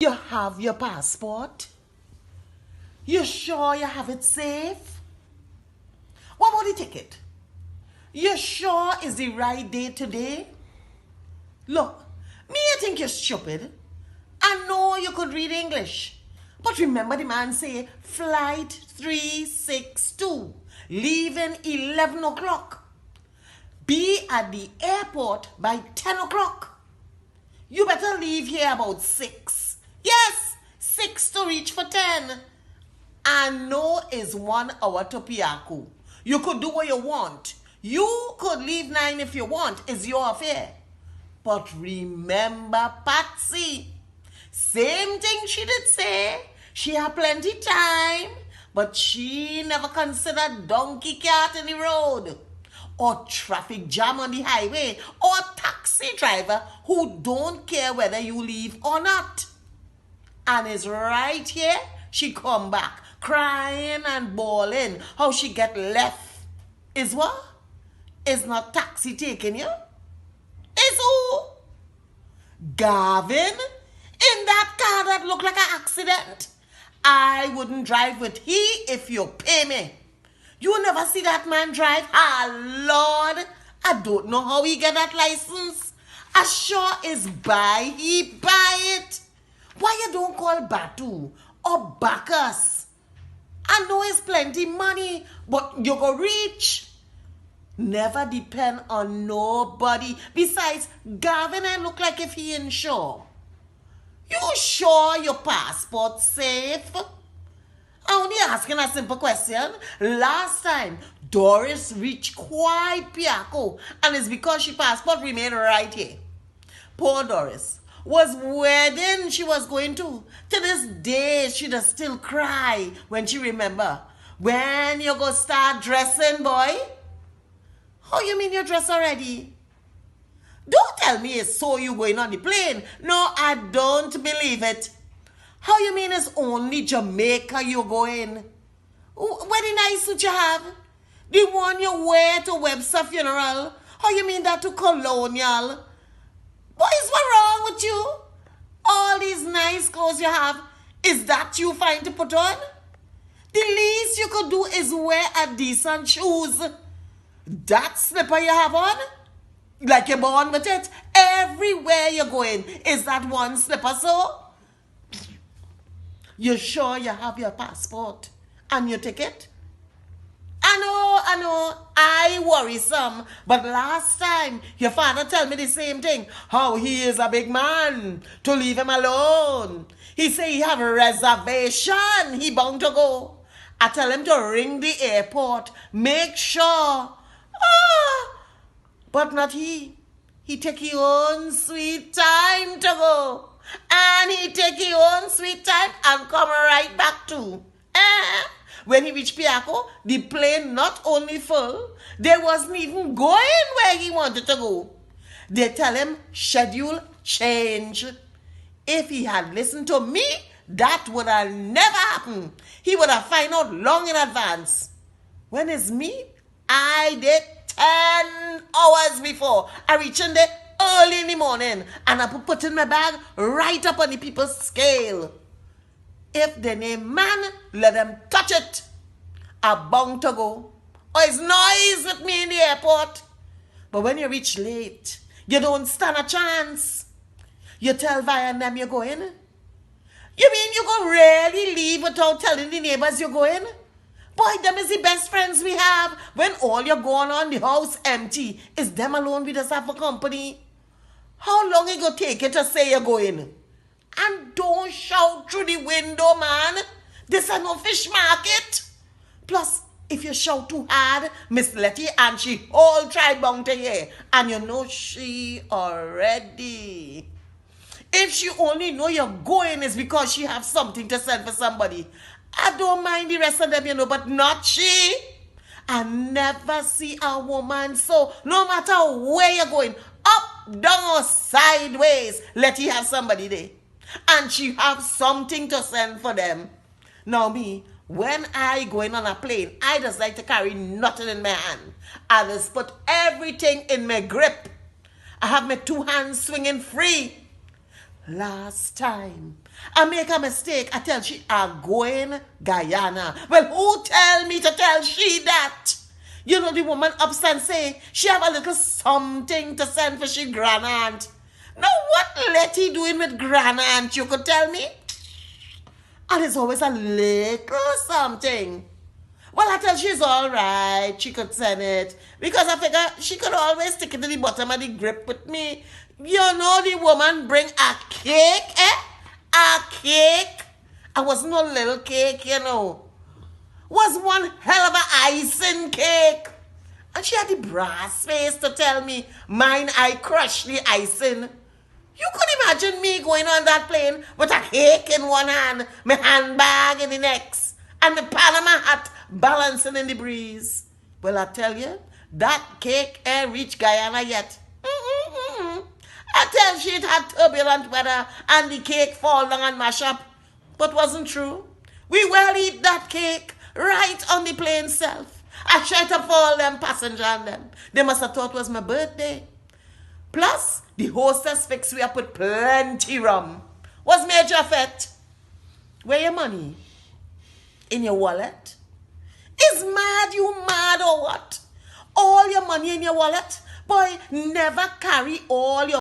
You have your passport? You sure you have it safe? What about the ticket? You sure it's the right day today? Look, I think you're stupid. I know you could read English. But remember the man say, flight 362, leaving 11 o'clock. Be at the airport by 10 o'clock. You better leave here about 6. Yes, 6 to reach for 10. I know it's 1 hour to Piaku. You could do what you want. You could leave 9 if you want. It's your affair. But remember Patsy. Same thing she did say. She had plenty time, but she never considered donkey cat in the road, or traffic jam on the highway, or taxi driver who don't care whether you leave or not. And it's right here she come back, crying and bawling how she get left. Is what? Is not taxi taking you? Is who? Gavin? In that car that looked like an accident? I wouldn't drive with he if you pay me. You never see that man drive? Ah, Lord. I don't know how he get that license. As sure is buy, he buy it. Why you don't call Batu or Bacchus? I know it's plenty money, but you go rich. Never depend on nobody. Besides, Gavin ain't look like if he ain't sure. You sure your passport safe? I'm only asking a simple question. Last time, Doris reached quite Piaco, and it's because she passport remained right here. Poor Doris. Was wedding she was going to. To this day, she does still cry when she remember. When you go start dressing, boy? How you mean you dress already? Don't tell me it's so you going on the plane. No, I don't believe it. How you mean it's only Jamaica you going? Where the nice suit you have? The one you wear to Webster funeral? How you mean that to Colonial? Boys, what wrong with you? All these nice clothes you have, is that you find to put on? The least you could do is wear a decent shoes. That slipper you have on? Like you're born with it. Everywhere you're going, is that one slipper so? You sure you have your passport and your ticket? I know, I worry some. But last time, your father tell me the same thing. How he is a big man, to leave him alone. He say he have a reservation, he bound to go. I tell him to ring the airport, make sure. But not he. He take his own sweet time to go. And he take his own sweet time and come right back too. When he reached Piaco, the plane not only full, they wasn't even going where he wanted to go. They tell him schedule change. If he had listened to me, that would have never happened. He would have found out long in advance. When it's me, I did 10 hours before. I reach in there early in the morning and I put in my bag right up on the people's scale. If the name man, let them touch it. I'm bound to go. Or it's noise with me in the airport. But when you reach late, you don't stand a chance. You tell Vi and them you're going. You mean you go really leave without telling the neighbors you're going? Boy, them is the best friends we have. When all you're going on, the house empty, is them alone with us have for company. How long it go take you to say you're going? And don't shout through the window, man. This is no fish market. Plus, if you shout too hard, Miss Letty and she all try bound to hear. And you know she already. If she only know you're going is because she have something to send for somebody. I don't mind the rest of them, you know, but not she. I never see a woman so, no matter where you're going, up, down, or sideways, let you have somebody there. And she have something to send for them. Now me, when I going on a plane, I just like to carry nothing in my hand. I just put everything in my grip. I have my 2 hands swinging free. Last time, I make a mistake. I tell she are going Guyana. Well, who tell me to tell she that? You know the woman upstand say she have a little something to send for she grandaunt. Now what Letty doing with grandaunt, you could tell me? And it's always a little something. Well, I tell she's all right. She could send it. Because I figure she could always stick it to the bottom of the grip with me. You know the woman bring a cake, eh? A cake. I was no little cake, you know. Was one hell of a icing cake. And she had the brass face to tell me, mine I crushed the icing. You could imagine me going on that plane with a cake in one hand, my handbag in the next, and my Panama hat balancing in the breeze. Well, I tell you, that cake ain't reached Guyana yet. I tell she it had turbulent weather and the cake fall down and mash up. But wasn't true. We well eat that cake right on the plane self. I tried to fall them passenger and them. They must have thought it was my birthday. Plus, the hostess fixed we up with plenty rum. Was Major Fett? Where your money? In your wallet? Is mad you mad or what? All your money in your wallet? Boy, never carry all your